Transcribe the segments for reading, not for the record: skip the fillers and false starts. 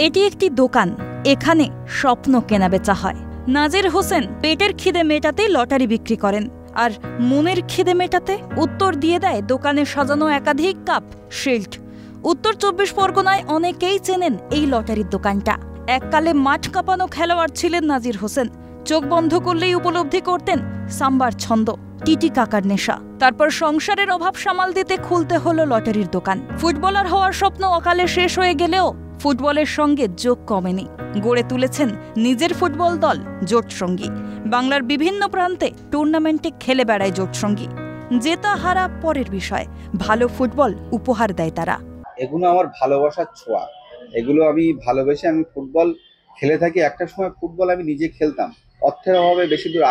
এটি একটি দোকান, এখানে স্বপ্ন কেনাবেচা হয়। নাজির হোসেন পেটের খিদে মেটাতে লটারি বিক্রি করেন, আর মনের খিদে মেটাতে উত্তর দিয়ে দেয় দোকানে সাজানো একাধিক কাপ, শিল্ড। উত্তর ২৪ পরগনায় অনেকেই চেনেন এই লটারির দোকানটা। এককালে মাঠ কাঁপানো খেলোয়াড় ছিলেন নাজির হোসেন। চোখ বন্ধ করলেই উপলব্ধি করতেন সাম্বার ছন্দ, টিটি কাকার নেশা। তারপর সংসারের অভাব সামাল দিতে খুলতে হলো লটারির দোকান। ফুটবলার হওয়ার স্বপ্ন অকালে শেষ হয়ে গেলেও ফুটবলের সঙ্গে যোগ কমেনি। গড়ে তুলেছেন নিজের ফুটবল দল জোটসঙ্গী। বাংলার বিভিন্ন প্রান্তে টুর্নামেন্টে খেলে বেড়ায় জোটসঙ্গী। জেতা হারা পরের বিষয়, ভালো ফুটবল উপহার দেয় তারা। এগুলো আমার ভালোবাসার ছোঁয়া, এগুলো আমি ভালোবেসে আমি ফুটবল খেলে থাকি। একটা সময় ফুটবল আমি নিজে খেলতাম, অর্থের অভাবে বেশি দূর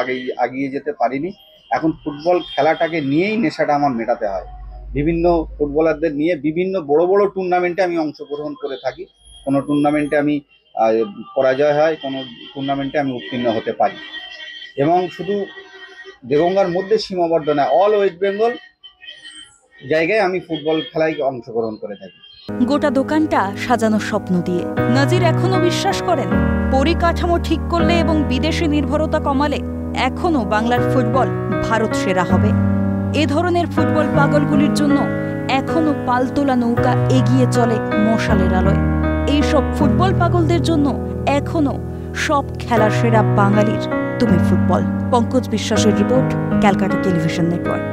আগিয়ে যেতে পারিনি। এখন ফুটবল খেলাটাকে নিয়েই নেশাটা আমার মেটাতে হয়। বিভিন্ন ফুটবলারদের নিয়ে বিভিন্ন বড় বড় টুর্নামেন্টে আমি অংশগ্রহণ করে থাকি। কোনো টুর্নামেন্টে আমি পরাজয় হয়, কোনো টুর্নামেন্টে আমি উত্তীর্ণ হতে পারি। এবং শুধু দেগঙ্গার মধ্যে সীমাবদ্ধ নয়, অল ওয়েস্ট বেঙ্গল জায়গায় আমি ফুটবল খেলায় অংশগ্রহণ করে থাকি। গোটা দোকানটা সাজানো স্বপ্ন দিয়ে। নাজির এখনো বিশ্বাস করেন, পরিকাঠামো ঠিক করলে এবং বিদেশি নির্ভরতা কমালে এখনো বাংলার ফুটবল ভারত সেরা হবে। এ ধরনের ফুটবল পাগলগুলির জন্য এখনো পালতোলা নৌকা এগিয়ে চলে মশালের আলোয়। এইসব ফুটবল পাগলদের জন্য এখনো সব খেলার সেরা বাঙালির তুমি ফুটবল। পঙ্কজ বিশ্বাসের রিপোর্ট, ক্যালকাটা টেলিভিশন নেটওয়ার্ক।